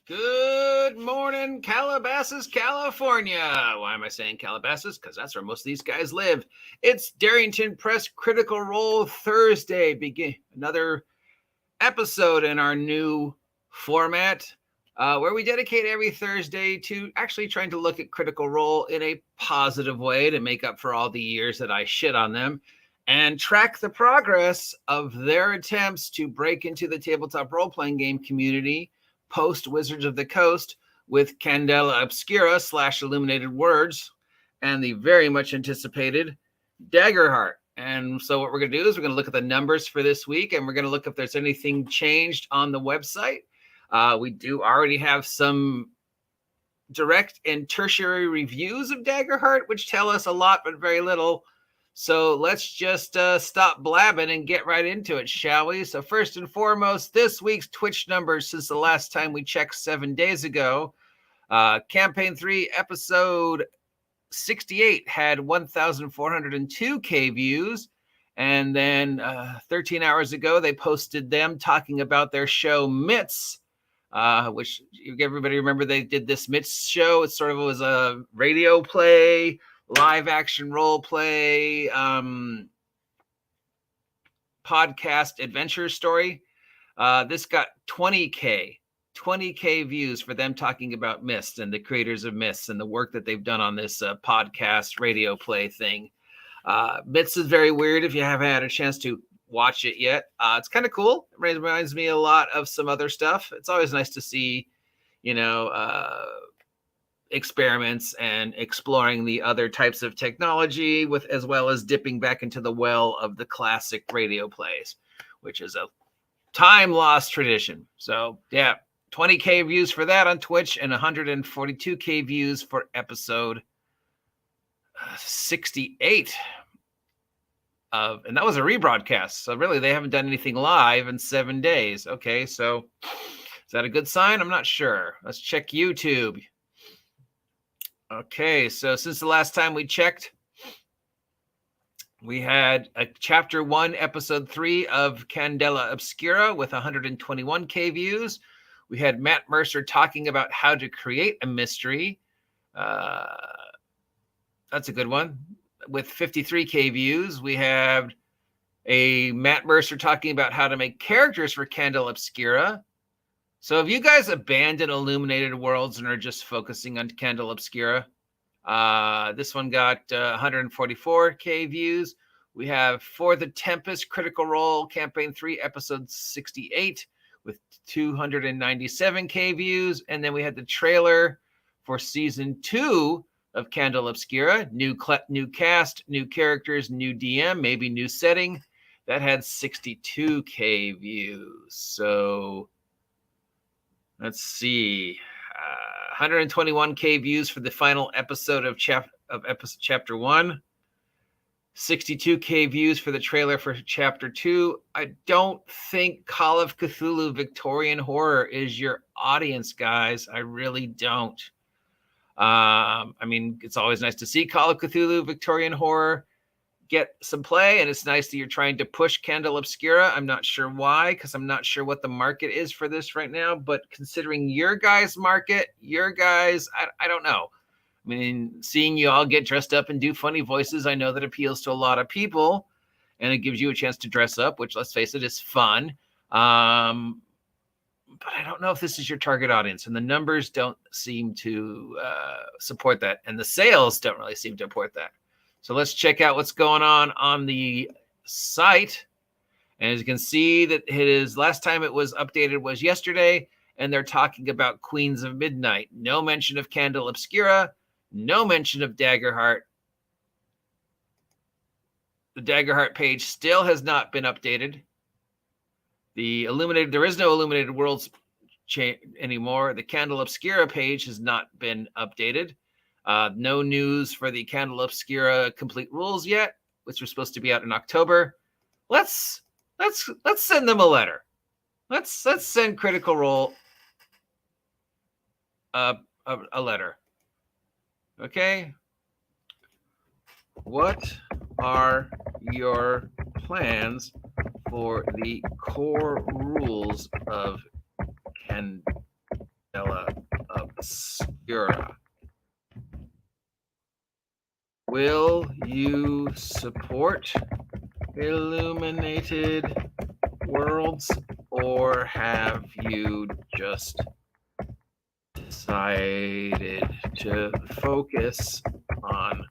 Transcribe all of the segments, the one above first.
Good morning, Calabasas, California. Why am I saying Calabasas? Because that's where most of these guys live. It's Darrington Press Critical Role Thursday. Begin another episode in our new format where we dedicate every Thursday to actually trying to look at Critical Role in a positive way to make up for all the years that I shit on them and track the progress of their attempts to break into the tabletop role-playing game community post Wizards of the Coast with Candela Obscura / Illuminated Worlds and the very much anticipated Daggerheart. And so what we're going to do is we're going to look at the numbers for this week, and we're going to look if there's anything changed on the website. We do already have some direct and tertiary reviews of Daggerheart, which tell us a lot but very little. So let's just stop blabbing and get right into it, shall we? So first and foremost, this week's Twitch numbers since the last time we checked 7 days ago. Campaign 3, episode 68 had 1,402K views. And then 13 hours ago, they posted them talking about their show Mitts, which everybody remember they did this Mitts show. It sort of was a radio play, live action role play, podcast adventure story. This got 20K views for them talking about Myst and the creators of Myst and the work that they've done on this podcast radio play thing. Myst is very weird if you haven't had a chance to watch it yet. It's kind of cool. It reminds me a lot of some other stuff. It's always nice to see, experiments and exploring the other types of technology with, as well as dipping back into the well of the classic radio plays, which is a time lost tradition. So yeah, 20K views for that on Twitch and 142K views for episode 68 and that was a rebroadcast. So really they haven't done anything live in 7 days. Okay. So is that a good sign? I'm not sure. Let's check YouTube. Okay, so since the last time we checked, we had a chapter 1, episode 3 of Candela Obscura with 121K views. We had Matt Mercer talking about how to create a mystery. That's a good one. With 53K views, we have a Matt Mercer talking about how to make characters for Candela Obscura. So have you guys abandoned Illuminated Worlds and are just focusing on Candela Obscura? This one got 144K views. We have For the Tempest Critical Role Campaign 3, episode 68 with 297K views. And then we had the trailer for season 2 of Candela Obscura. New cast, new characters, new DM, maybe new setting. That had 62K views. So let's see, 121K views for the final episode of chapter 1, 62K views for the trailer for chapter 2. I don't think Call of Cthulhu Victorian Horror is your audience, guys. I really don't. I mean, it's always nice to see Call of Cthulhu Victorian Horror get some play, and it's nice that you're trying to push Candela Obscura. I'm not sure why, because I'm not sure what the market is for this right now, but considering your guys' market, I don't know. I mean, seeing you all get dressed up and do funny voices, I know that appeals to a lot of people, and it gives you a chance to dress up, which, let's face it, is fun. But I don't know if this is your target audience, and the numbers don't seem to support that, and the sales don't really seem to support that. So let's check out what's going on the site. And as you can see, that last time it was updated was yesterday, and they're talking about Queens of Midnight. No mention of Candela Obscura, no mention of Daggerheart. The Daggerheart page still has not been updated. There is no Illuminated Worlds anymore. The Candela Obscura page has not been updated. No news for the Candela Obscura complete rules yet, which are supposed to be out in October. Let's send them a letter. Let's send Critical Role a letter. Okay. What are your plans for the core rules of Candela Obscura. Will you support Illuminated Worlds, or have you just decided to focus on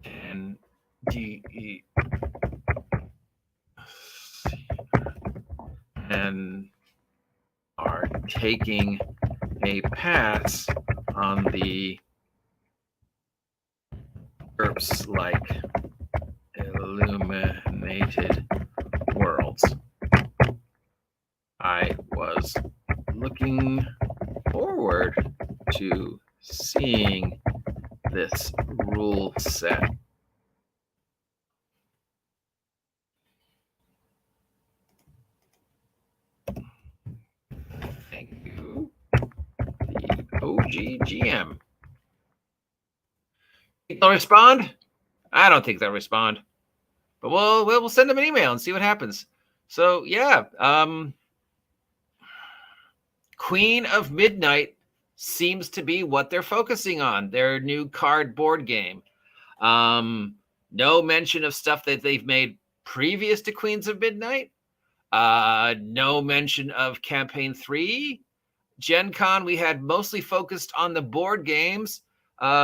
NDE and are taking a pass on the GURPS like Illuminated Worlds? I was looking forward to seeing this rule set. Thank you. The OGGM. Think they'll respond? I don't think they'll respond, but we'll send them an email and see what happens. So yeah, Queen of Midnight seems to be what they're focusing on. Their new card board game. No mention of stuff that they've made previous to Queens of Midnight. No mention of Campaign 3. Gencon, we had mostly focused on the board games.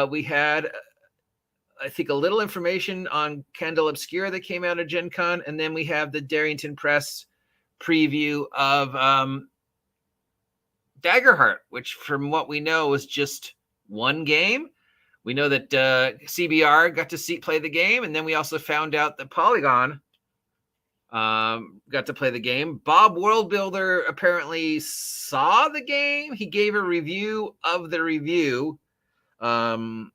We had, I think, a little information on Candle Obscura that came out of Gencon, and then we have the Darrington Press preview of Daggerheart, which from what we know was just one game. We know that CBR got to play the game, and then we also found out that Polygon got to play the game. Bob Worldbuilder apparently saw the game. He gave a review of the review, and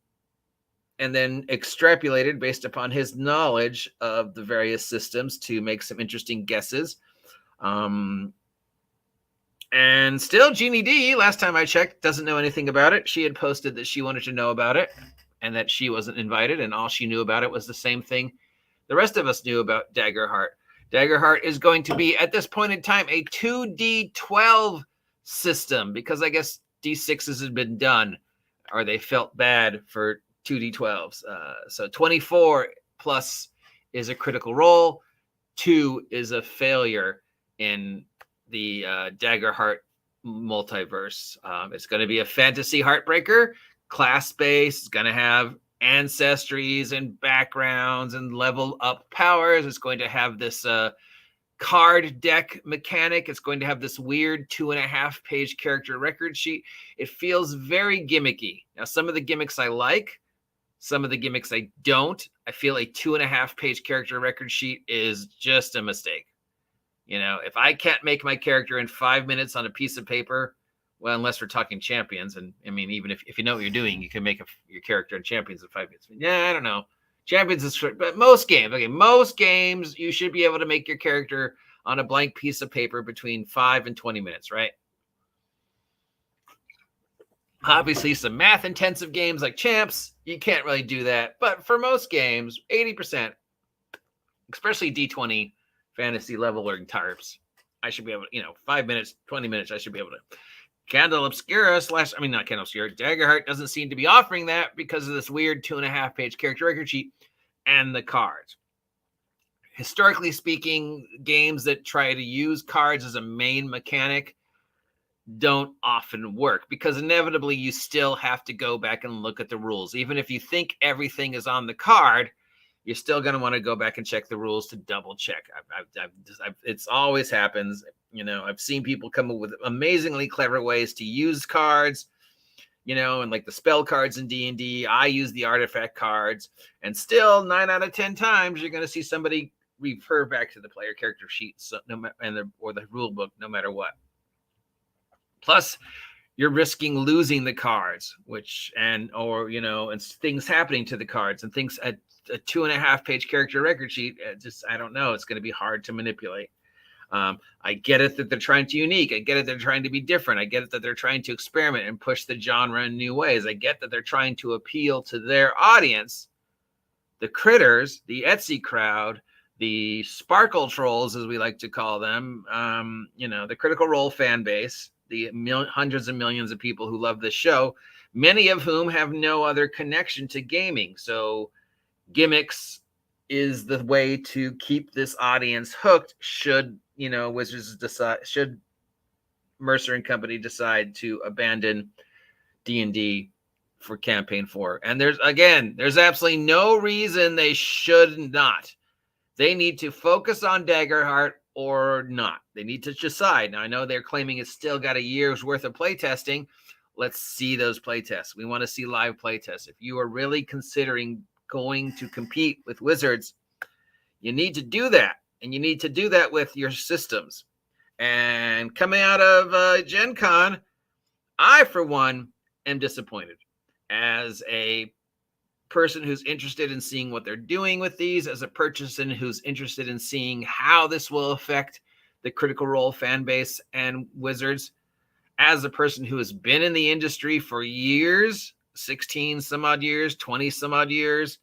then extrapolated based upon his knowledge of the various systems to make some interesting guesses. And still, Gini D, last time I checked, doesn't know anything about it. She had posted that she wanted to know about it and that she wasn't invited, and all she knew about it was the same thing the rest of us knew about Daggerheart. Daggerheart is going to be, at this point in time, a 2D12 system, because I guess D6s had been done, or they felt bad for 2D12s. So 24 plus is a critical roll. 2 is a failure in the Daggerheart multiverse. It's going to be a fantasy heartbreaker, class-based. It's going to have ancestries and backgrounds and level up powers. It's going to have this card deck mechanic. It's going to have this weird 2.5-page character record sheet. It feels very gimmicky. Now, some of the gimmicks I like, some of the gimmicks I don't. I feel a 2.5-page character record sheet is just a mistake. You know, if I can't make my character in 5 minutes on a piece of paper, well, unless we're talking Champions, and I mean, even if you know what you're doing, you can make your character in Champions in 5 minutes. Yeah, I don't know. Champions is short, but most games, you should be able to make your character on a blank piece of paper between 5 and 20 minutes, right? Obviously, some math-intensive games like Champs, you can't really do that. But for most games, 80%, especially D20 fantasy leveling tarps, I should be able to, 5 minutes, 20 minutes, I should be able to. Candle Obscura not Candle Obscura, Daggerheart doesn't seem to be offering that because of this weird 2.5-page character record sheet and the cards. Historically speaking, games that try to use cards as a main mechanic don't often work because inevitably you still have to go back and look at the rules. Even if you think everything is on the card, you're still going to want to go back and check the rules to double check. It's always happens. I've seen people come up with amazingly clever ways to use cards, and like the spell cards in D&D, I use the artifact cards, and still 9 out of 10 times you're going to see somebody refer back to the player character sheet, or the rule book, no matter what. Plus, you're risking losing the cards, and things happening to the cards and things at a 2.5-page character record sheet. I don't know. It's going to be hard to manipulate. I get it that they're trying to unique. I get it they're trying to be different. I get it that they're trying to experiment and push the genre in new ways. I get that they're trying to appeal to their audience, the critters, the Etsy crowd, the Sparkle Trolls, as we like to call them, the Critical Role fan base, the hundreds of millions of people who love this show, many of whom have no other connection to gaming. So gimmicks is the way to keep this audience hooked should, Wizards decide, should Mercer and company decide to abandon D&D for campaign 4. And there's absolutely no reason they should not. They need to focus on Daggerheart or not. They need to decide. Now, I know they're claiming it's still got a year's worth of playtesting. Let's see those playtests. We want to see live playtests. If you are really considering going to compete with Wizards, you need to do that. And you need to do that with your systems. And coming out of Gencon, I, for one, am disappointed. As a person who's interested in seeing what they're doing with these, as a person who's interested in seeing how this will affect the Critical Role fan base and Wizards, as a person who has been in the industry for years, 16 some odd years, 20 some odd years,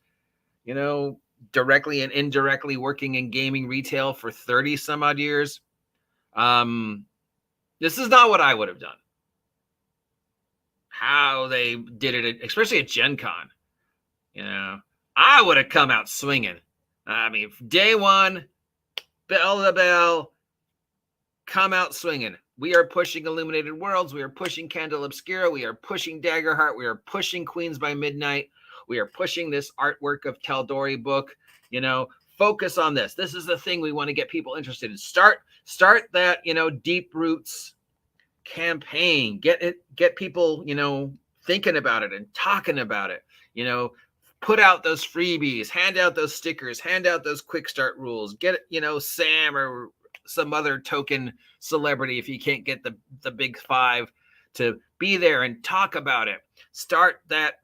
directly and indirectly working in gaming retail for 30 some odd years, this is not what I would have done. How they did it, especially at Gen Con. I would have come out swinging. I mean, day one, bell to bell, come out swinging. We are pushing Illuminated Worlds. We are pushing Candle Obscura. We are pushing Daggerheart. We are pushing Queens by Midnight. We are pushing this artwork of Tal'Dorei book. Focus on this. This is the thing we want to get people interested in. Start that, Deep Roots campaign. Get people, thinking about it and talking about it. Put out those freebies, hand out those stickers, hand out those quick start rules. Get, Sam or some other token celebrity, if you can't get the big five, to be there and talk about it. Start that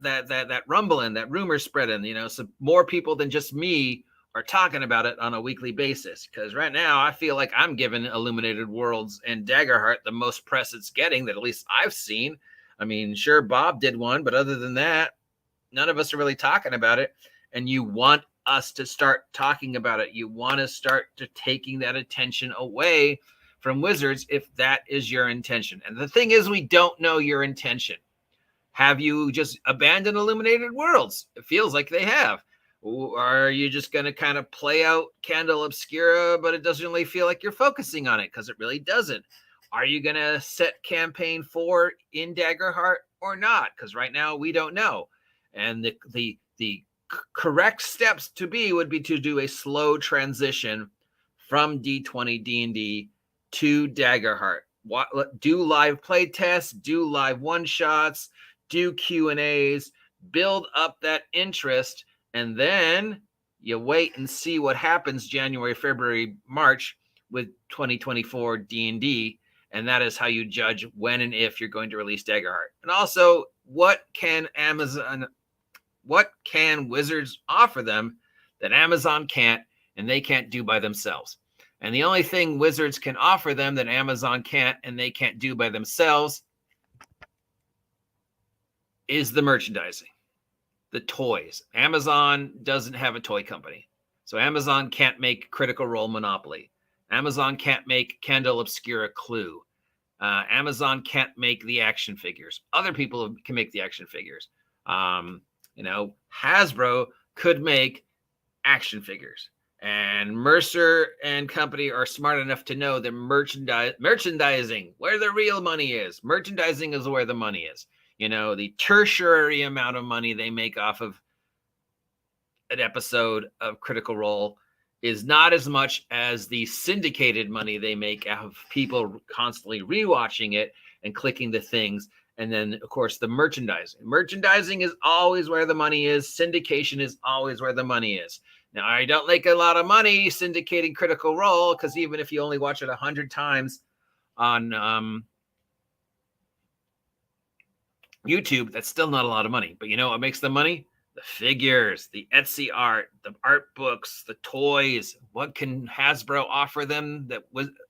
rumbling, that rumor spreading, so more people than just me are talking about it on a weekly basis. Because right now I feel like I'm giving Illuminated Worlds and Daggerheart the most press it's getting, that at least I've seen. I mean, sure, Bob did one, but other than that, none of us are really talking about it. And you want us to start talking about it. You want to start to taking that attention away from Wizards if that is your intention. And the thing is, we don't know your intention. Have you just abandoned Illuminated Worlds? It feels like they have. Or are you just going to kind of play out Candle Obscura, but it doesn't really feel like you're focusing on it, because it really doesn't? Are you going to set campaign 4 in Daggerheart or not? Because right now we don't know. And the correct steps to be would be to do a slow transition from D20 D&D to Daggerheart. Do live play tests, do live one-shots, do Q&As, build up that interest, and then you wait and see what happens January, February, March with 2024 D&D, and that is how you judge when and if you're going to release Daggerheart. And also, what can Wizards offer them that Amazon can't and they can't do by themselves? And the only thing Wizards can offer them that Amazon can't and they can't do by themselves is the merchandising, the toys. Amazon doesn't have a toy company. So Amazon can't make Critical Role Monopoly. Amazon can't make Candle Obscura Clue. Amazon can't make the action figures. Other people can make the action figures. Hasbro could make action figures. And Mercer and company are smart enough to know that merchandising, where the real money is. Merchandising is where the money is. The tertiary amount of money they make off of an episode of Critical Role is not as much as the syndicated money they make of people constantly rewatching it and clicking the things. And then, of course, the merchandising. Merchandising is always where the money is. Syndication is always where the money is. Now, I don't make a lot of money syndicating Critical Role, because even if you only watch it 100 times on YouTube, that's still not a lot of money. But you know what makes the money? The figures, the Etsy art, the art books, the toys. What can Hasbro offer them that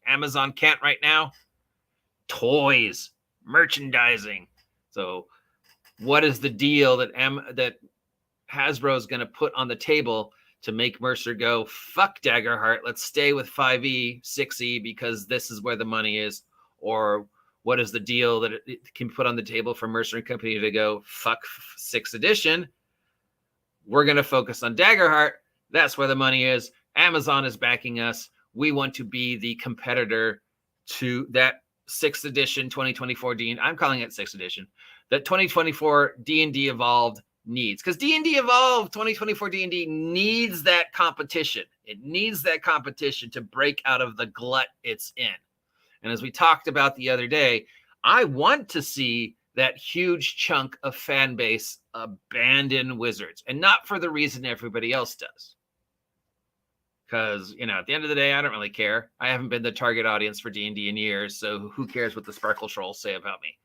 Amazon can't right now? Toys, merchandising. So what is the deal that Hasbro is going to put on the table to make Mercer go, fuck Daggerheart, let's stay with 5e, 6e, because this is where the money is? Or what is the deal that it can put on the table for Mercer and Company to go, fuck 6th edition? We're going to focus on Daggerheart. That's where the money is. Amazon is backing us. We want to be the competitor to that 6th edition 2024 D&D. I'm calling it 6th edition. That 2024 D&D Evolved needs. Because D&D Evolved 2024 D&D needs that competition. It needs that competition to break out of the glut it's in. And as we talked about the other day, I want to see that huge chunk of fan base abandon Wizards. And not for the reason everybody else does. Because, at the end of the day, I don't really care. I haven't been the target audience for D&D in years, so who cares what the Sparkle Trolls say about me?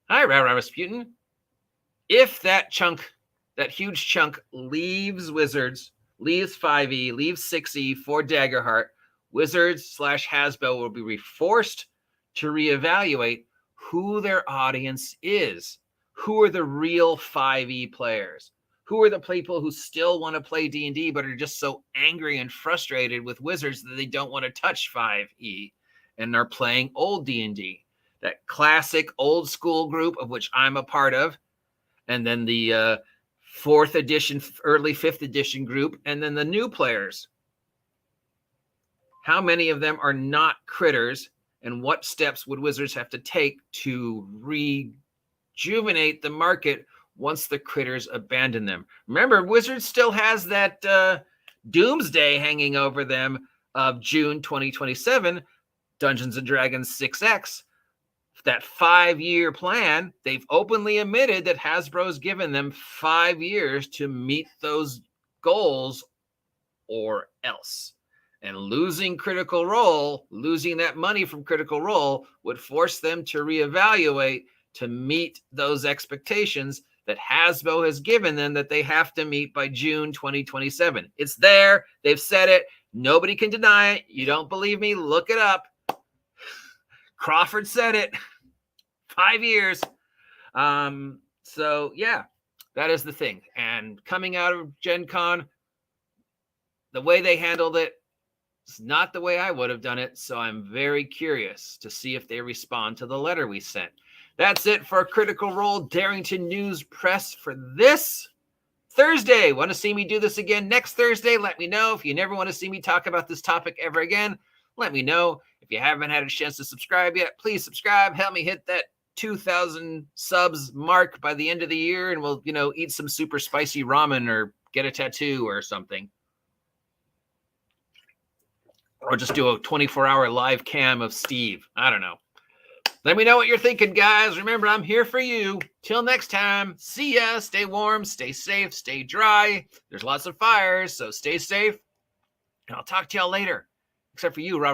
Hi, Rasputin. If that huge chunk leaves Wizards, leaves 5e, leaves 6e for Daggerheart, Wizards/Hasbro will be forced to reevaluate who their audience is. Who are the real 5e players? Who are the people who still want to play D&D but are just so angry and frustrated with Wizards that they don't want to touch 5e and are playing old D&D? That classic old school group of which I'm a part of, and then the 4th edition, early 5th edition group, and then the new players. How many of them are not critters, and what steps would Wizards have to take to rejuvenate the market once the critters abandon them? Remember, Wizards still has that doomsday hanging over them of June 2027, Dungeons & Dragons 6X. That 5-year plan, they've openly admitted that Hasbro's given them 5 years to meet those goals or else. And losing Critical Role, losing that money from Critical Role would force them to reevaluate to meet those expectations that Hasbro has given them that they have to meet by June 2027. It's there. They've said it. Nobody can deny it. You don't believe me? Look it up. Crawford said it. 5 years. So, yeah, that is the thing. And coming out of Gencon, the way they handled it is not the way I would have done it. So I'm very curious to see if they respond to the letter we sent. That's it for Critical Role Darrington News Press for this Thursday. Want to see me do this again next Thursday? Let me know. If you never want to see me talk about this topic ever again, let me know. If you haven't had a chance to subscribe yet, please subscribe. Help me hit that 2,000 subs mark by the end of the year, and we'll, eat some super spicy ramen or get a tattoo or something. Or just do a 24-hour live cam of Steve. I don't know. Let me know what you're thinking, guys. Remember, I'm here for you. Till next time, see ya. Stay warm, stay safe, stay dry. There's lots of fires, so stay safe. And I'll talk to y'all later. Except for you, Robert.